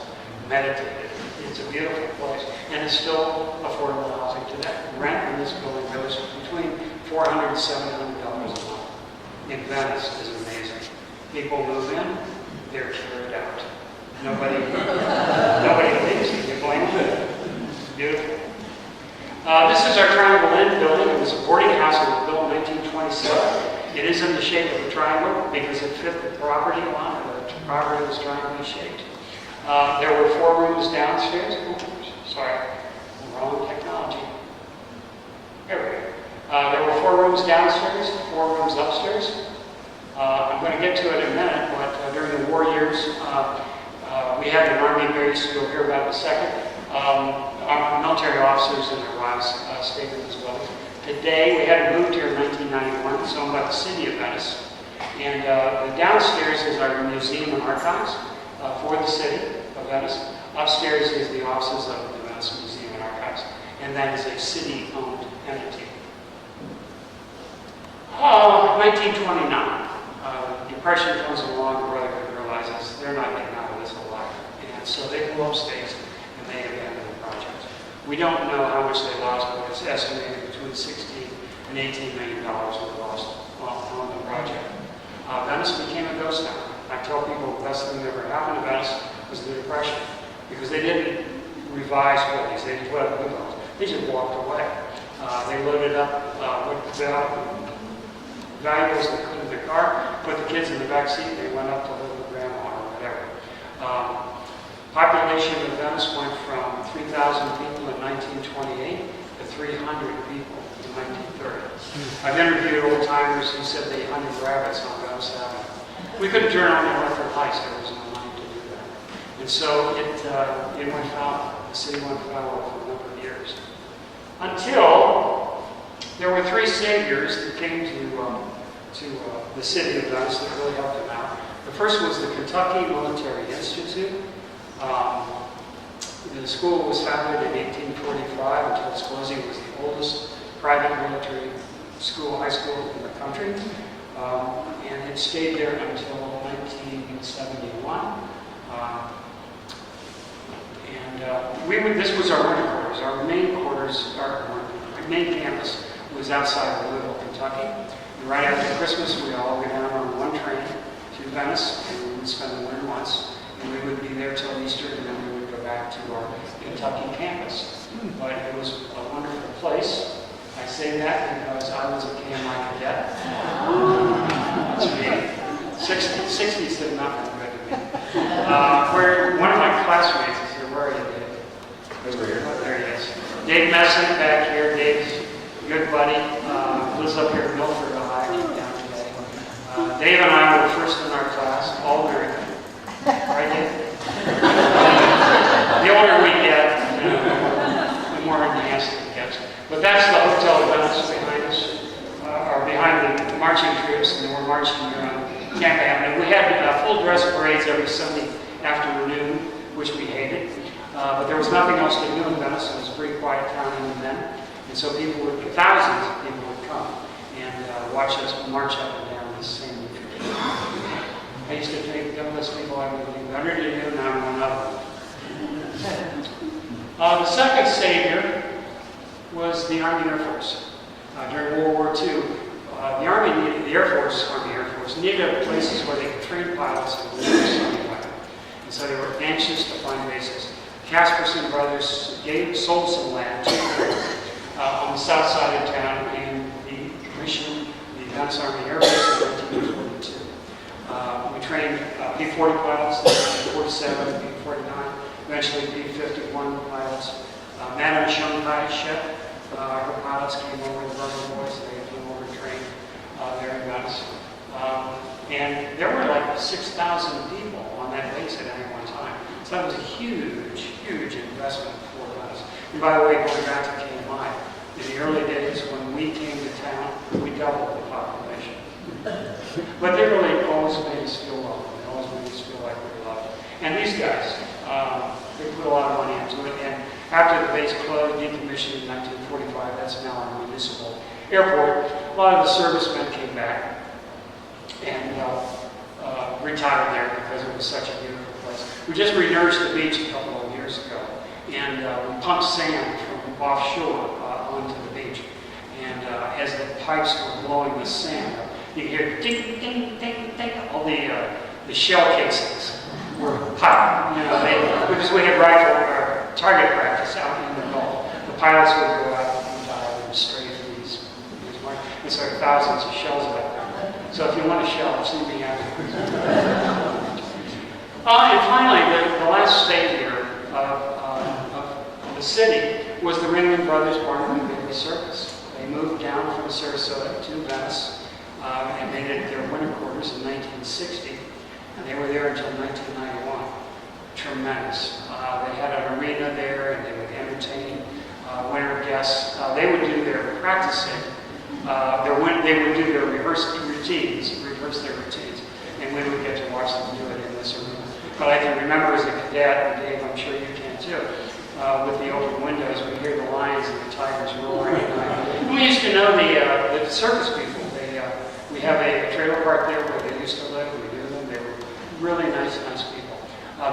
meditated. It's a beautiful place. And it's still affordable housing today. Rent in this building goes between $400 and $700 a month. In Venice is amazing. People move in, they're carried out. Nobody leaves. You blame them. It's beautiful. This is our Triangle Inn building. It was a boarding house that was built in 1927. It is in the shape of a triangle because it fit the property line. The property was triangularly shaped. There were 4 rooms downstairs. Sorry, wrong technology. There we go. There were 4 rooms downstairs, 4 rooms upstairs. I'm going to get to it in a minute, but during the war years, we had an Army base you'll hear about in a second. Our military officers and their wives stayed in this building. Today, we had moved here in 1991. It's owned by the city of Venice. And the downstairs is our museum and archives for the city of Venice. Upstairs is the offices of the Venice Museum and Archives. And that is a city-owned entity. 1929. Depression comes along, the Brotherhood realizes they're not getting out of this alive. And so they blew up stakes and they abandoned the project. We don't know how much they lost, but it's estimated between $16 and $18 million were lost on the project. Venice became a ghost town. I tell people the best thing that ever happened to Venice was the Depression, because they didn't revise buildings, they didn't put up new buildings. They just walked away. They loaded up with valuables that couldn't in the car, put the kids in the back seat, they went up to live with grandma or whatever. Population of Venice went from 3,000 people in 1928 to 300 people in 1930. I've interviewed old timers who said they hunted rabbits on Venice Avenue. We couldn't turn on the electric lights, there was no money to do that. And so it went foul. The city went foul for a number of years. Until there were 3 saviors that came to the city of Venice that really helped them out. The first was the Kentucky Military Institute. The school was founded in 1845. Until its closing, it was the oldest private military school, high school in the country. and it stayed there until 1971. This was our winter quarters. Our main quarters, our main campus was outside of Louisville, Kentucky. And right after Christmas, we'd all go down on one train to Venice, and we would spend the winter months. And we would be there till Easter, and then we would go back to our Kentucky campus. But it was a wonderful place. I say that because I was a KMI cadet. That's me. 60s did nothing good to me. Where one of my classmates is here. Where are you, Dave? Over here. Oh, there he is. Dave Messing back here. Dave's a good buddy. Lives up here in Milford, Ohio, down today. Dave and I were first in our class, all very good. Right, Dave? The older we get, the more enhanced it gets. But that's the Hotel Venice behind us, or behind the marching troops, and we're marching around Camp Avenue. We had full dress parades every Sunday afternoon, which we hated. But there was nothing else to do in Venice. It was a pretty quiet town even then. And so thousands of people would come and watch us march up and down this same route. I used to think, of those people I would be better to do, and I'm one of them. The second savior was the Army Air Force. During World War II, the Army Air Force needed places where they could train pilots and weapons. And so they were anxious to find bases. Casperson Brothers sold some land on the south side of town, and the commissioned the Venice Army Air Force in 1942. We trained P-40 pilots, then P-47, P-49, eventually P-51 pilots. Madame Shanghai ship, her pilots came over, the Burma boys, they came over and trained there in Venice. And there were like 6,000 people on that base at any one time. So that was a huge, huge investment for Venice. And by the way, going back to KMI, in the early days when we came to town, we doubled the population. But they really always made us feel welcome. They always made us feel like we were loved. And these guys, they put a lot of money into it. And after the base closed, decommissioned in 1945, that's now a municipal airport, a lot of the servicemen came back and retired there because it was such a beautiful place. We just renourished the beach a couple of years ago, and we pumped sand from offshore onto the beach. And as the pipes were blowing the sand up, you hear ding, ding, ding, ding. All the shell casings were popped. Because we had target practice out in the Gulf. The pilots would go out and dive and stray through these marks. And so there are thousands of shells out there. So if you want a shell, see me afterwards. And finally, the last savior of the city was the Ringling Brothers Barnum and Bailey Circus. They moved down from Sarasota to Venice, and they did their winter quarters in 1960, and they were there until 1991. Tremendous. They had an arena there, and they would entertain winter guests. They would do their practicing. They would do their rehearse their routines, and we would get to watch them do it in this arena. But I can remember as a cadet, and Dave, I'm sure you can too, with the open windows, we hear the lions and the tigers roaring at night. And we used to know the circus people. We have a trailer park there where they used to live. We knew them. They were really nice people.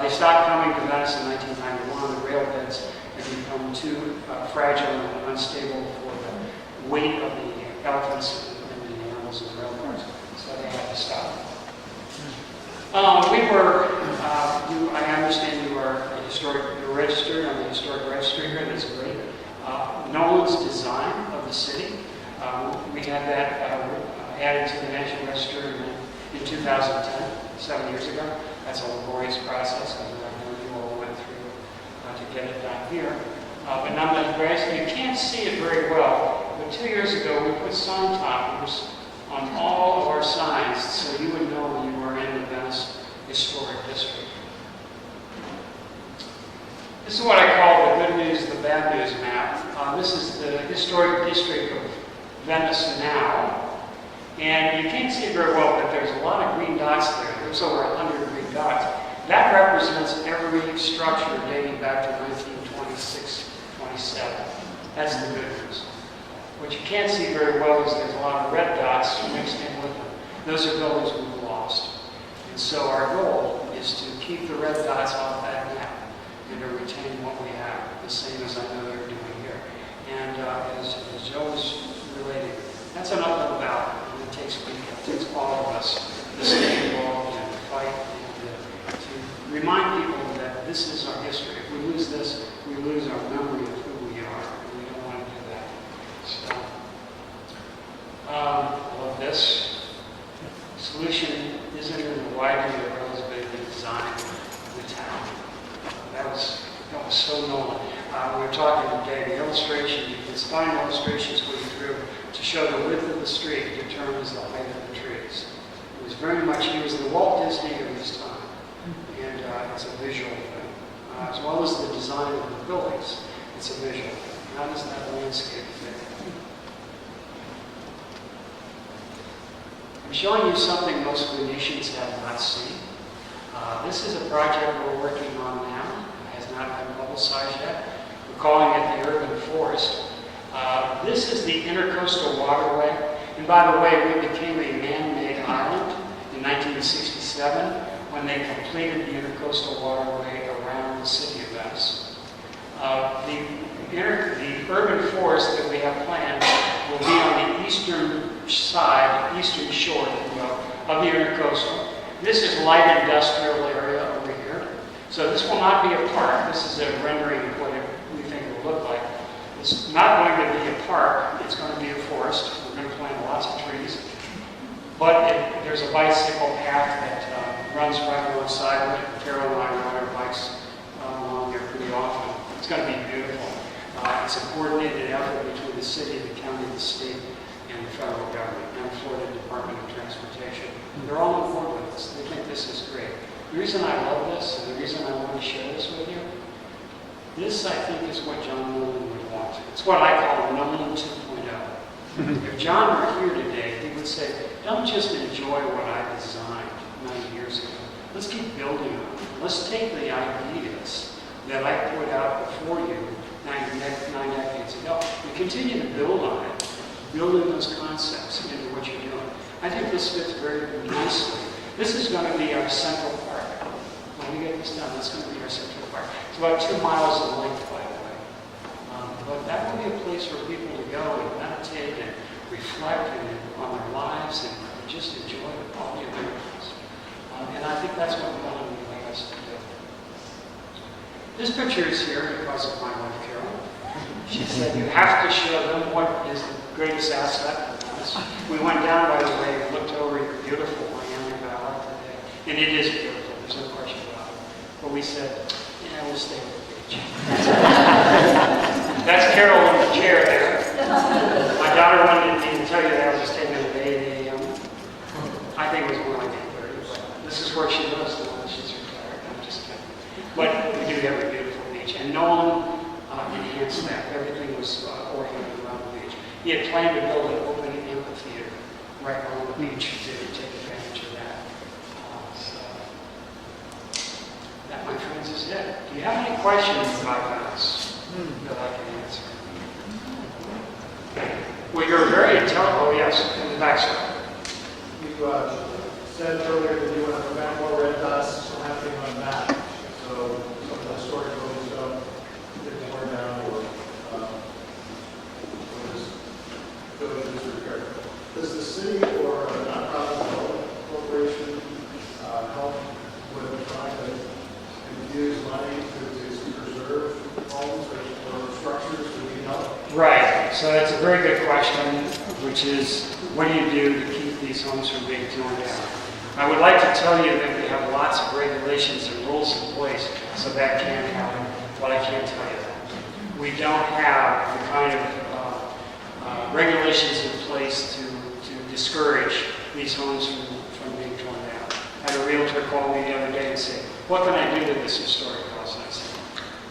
They stopped coming to Venice in 1991. The rail beds had become too fragile and unstable for the weight of the elephants and the animals in the rail cars, so they had to stop. I understand you are you're registered on the historic registry here. That's great. Nolen's design of the city, we had that added to the National Register in 2010, 7 years ago. That's a laborious process, as I know you all went through to get it done here. But nonetheless, you can't see it very well, but 2 years ago we put sign toppers on all of our signs so you would know you were in the Venice Historic District. This is what I call the good news, the bad news map. This is the historic district of Venice now. And you can't see it very well, but there's a lot of green dots there. There's over 100 green dots. That represents every structure dating back to 1926, 27. That's the good news. What you can't see very well is there's a lot of red dots mixed in with them. Those are buildings we've lost. And so our goal is to keep the red dots off that map and to retain what we have, the same as I know they're doing here. And as Joe was relating, that's an uphill battle. And it takes people, it takes all of us to stay involved and fight and to remind people that this is our history. If we lose this, we lose our memory of who we are, and we don't want to do that. So, I love this. Solution isn't in the widening of the roads, but in the design of the town. That was so Nolen. We were talking today, the illustration, his fine illustrations we drew to show the width of the street determines the height of the trees. It was very much, he was the Walt Disney of his time, and it's a visual thing. As well as the design of the buildings, it's a visual thing. How does that landscape fit? I'm showing you something most Venetians have not seen. This is a project we're working on now. It has not been publicized yet. We're calling it the Urban Forest. This is the Intercoastal Waterway. And by the way, we became a man-made island in 1967 when they completed the Intercoastal Waterway around the city of Venice. The urban forest that we have planned will be on the eastern side, eastern shore, if you will, of the Intercoastal. This is light industrial area over here. So this will not be a park. This is a rendering of what we think it will look like. It's not going to be a park. It's going to be a forest. We're going to plant lots of trees. But there's a bicycle path that runs right alongside of it. Carol and I ride our bikes along there pretty often. It's going to be beautiful. It's a coordinated effort between the city, the county, the state, and the federal government, and the Florida Department of Transportation. They're all on board with this. They think this is great. The reason I love this, and the reason I want to share this with you, this, I think, is what John Nolen would want. It's what I call Nolen 2.0. If John were here today, he would say, don't just enjoy what I designed 9 years ago. Let's keep building on it. Let's take the ideas that I put out before you 9 decades ago and continue to build on it, building those concepts into what you're doing. I think this fits very nicely. This is going to be our central park. When we get this done, that's going to be our central park. It's about 2 miles in length, by the way. But that will be a place for people to go and meditate and reflect on their lives and just enjoy all the amenities. And I think that's what Nolen would like us to do. This picture is here because of my wife, Carol. She said, you have to show them what is the greatest asset of us. We went down, by the way, and looked over your beautiful Miami Valley today. And it is beautiful, there's no question about it. But we said, yeah, we'll stay with the beach. That's Carol in the chair there. My daughter wanted me to tell you that I was taking it at 8 a.m. I think it was more like 8:30, but this is where she lives now. She's retired. I'm just kidding. But we do have a beautiful beach. And Nolen enhanced that. Everything was oriented around the beach. He had planned to build an open amphitheater right along the beach to take advantage of that. That, my friends, is it. Do you have any questions about this that I can answer? Well, you're very intelligent. Oh, yes, in the back side. You said earlier that you want to prevent more red dots from happening on the map. So some of the historic buildings don't get torn down or just go into disrepair. Does the city or a nonprofit development corporation help with trying to infuse money to preserve homes or structures? Do we help? Right. So that's a very good question, which is, what do you do to keep these homes from being torn down? I would like to tell you that we have lots of regulations and rules in place so that can happen, but I can't tell you that. We don't have the kind of regulations in place to discourage these homes from being torn down. I had a realtor call me the other day and say, what can I do to this historic house? And I said,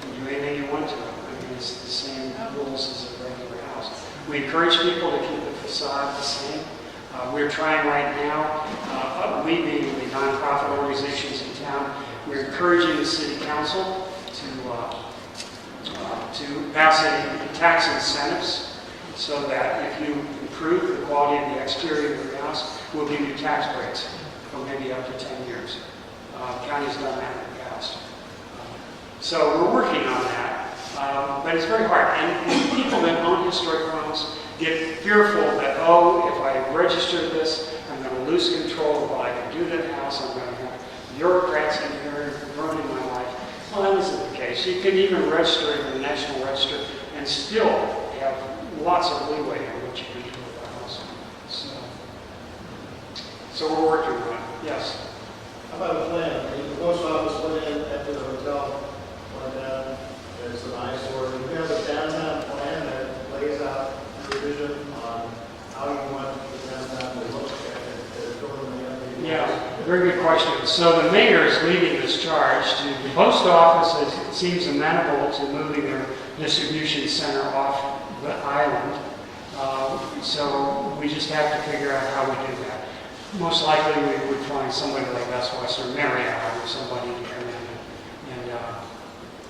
you do anything you want to. I mean, it's the same rules as a regular house. We encourage people to keep the facade the same. We're trying right now, we being the nonprofit organizations in town, we're encouraging the city council to pass any tax incentives so that if you improve the quality of the exterior of your house, we'll give you tax breaks for maybe up to 10 years. County's done that in the past. So we're working on that, but it's very hard. And people that own historic homes get fearful that, oh, if I register this, I'm going to lose control of what I can do to the house. I'm going to have bureaucrats in here ruining my life. Well, that isn't the case. You can even register in the National Register and still have lots of leeway on what you can do with the house. So we're working on it. Yes. How about a plan? The post office went in after the hotel went down. It's an eyesore. Do we have a downtown plan that lays out your vision on how you want the downtown to look at building the Yeah, very good question. So the mayor is leading this charge to the post office. It seems amenable to moving their distribution center off the island. So we just have to figure out how we do that. Most likely we would find somebody like Best Western Mariemont or somebody to come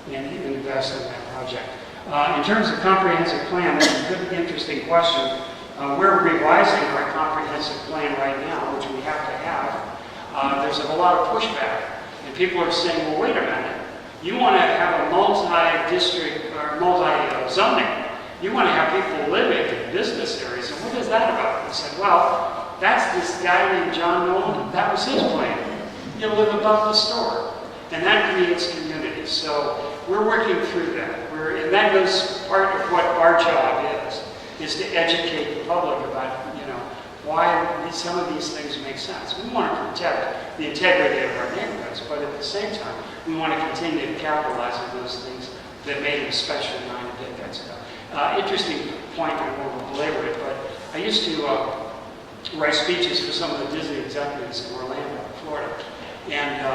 in and invest in that project. In terms of comprehensive plan, that's a good, interesting question. We're revising our comprehensive plan right now, which we have to have. There's a lot of pushback, and people are saying, well, wait a minute. You want to have a multi-district or multi-zoning. You want to have people living in business areas, and what is that about? I said, well, that's this guy named John Nolen. That was his plan. You live above the store, and that creates community. So we're working through that. And that goes part of what our job is to educate the public about, why some of these things make sense. We want to protect the integrity of our neighborhoods, but at the same time, we want to continue to capitalize on those things that made them special 9 decades ago. Interesting point, I won't belabor it, but I used to write speeches for some of the Disney executives in Orlando, Florida. And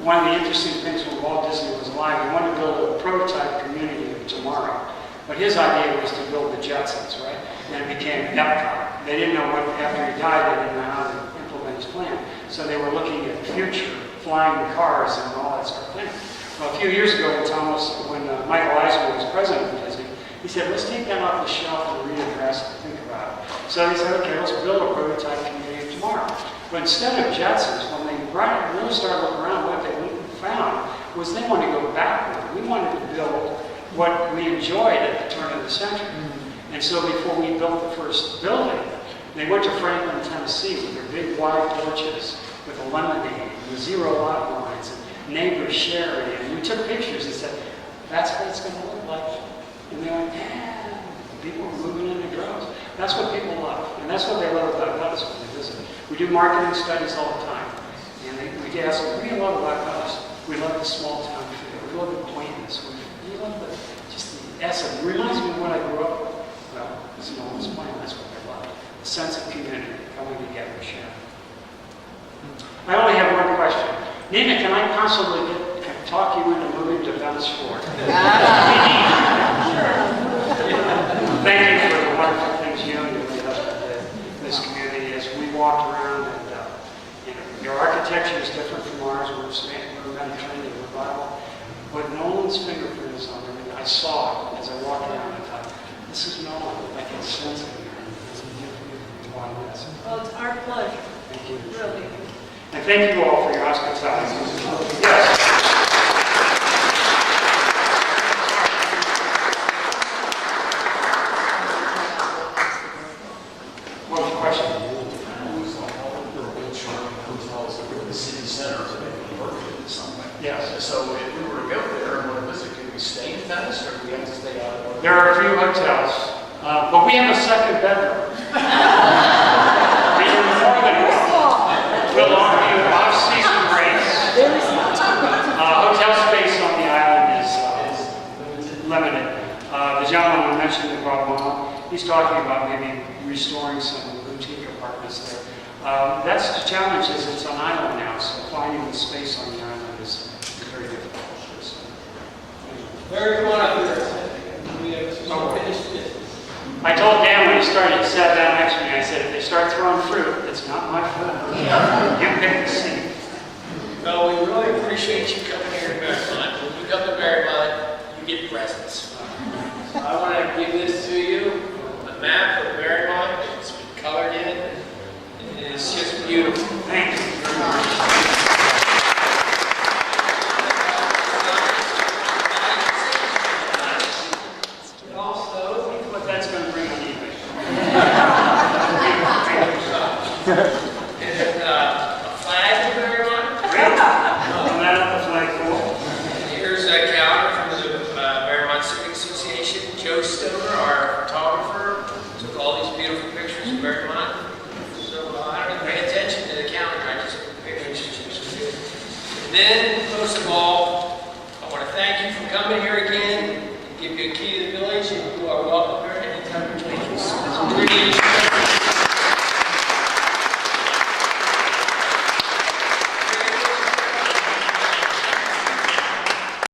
one of the interesting things when Walt Disney was alive, he wanted to build a prototype community of tomorrow. But his idea was to build the Jetsons, right? And it became Epcot. They didn't know what, after he died, they didn't know how to implement his plan. So they were looking at the future, flying cars and all that sort of thing. Well, a few years ago when Michael Eisner was president of Disney, he said, let's take that off the shelf and readdress it and think about it. So he said, okay, let's build a prototype community of tomorrow. But instead of Jetsons, when they really started looking around, what they found was they wanted to go backward. We wanted to build what we enjoyed at the turn of the century. And so before we built the first building, they went to Franklin, Tennessee with their big wide porches with a lemonade and the zero lot lines and neighbors sharing. And we took pictures and said, that's what it's going to look like. And they went, yeah, people are moving in the droves. That's what people love. And that's what they love about us when they visit. We do marketing studies all the time. And we ask them, what do you love about us? We love the small town feel. We love the quaintness. We love just the essence. It reminds me of when I grew up. Well, it's Nolan's plan. That's what they love. The sense of community, coming together, sharing. I only have one question. Nina, can I possibly talk you into moving to Venice, Florida? Thank you for the wonderful things you and your husband did in this community as we walked around. And your architecture is different from ours. We're Mediterranean, we're Bible. But Nolan's fingerprint is on everything. I saw it as I walked around. I thought, this is Nolan. I can sense it here. Well, it's our pleasure. Thank you. Really. And thank you all for your hospitality. Yes. What was the question? Hotels that were in the city center to make it work in some way. Yes. So if we were to go there and want to visit, could we stay in Venice or do we have to stay out? There are a few hotels, but we have a second bedroom. We'll offer you off-season rates. Hotel space on the island is limited. The gentleman mentioned the Mariemont. He's talking about maybe restoring some boutique apartments there. That's the challenge is it's an island now, so finding the space on the island is very difficult. So, Larry, come on up here. We have finished it. I told Dan when he started, he sat down next to me, I said, if they start throwing fruit, it's not my fault. You pick the seed. Well, we really appreciate you coming here to Mariemont. When you come to Mariemont, you get presents. I want to give this to you. map of Mariemont. It's been colored in, and it's just beautiful. Thank you very much. And also, think what that's going to bring on eBay. Thank you.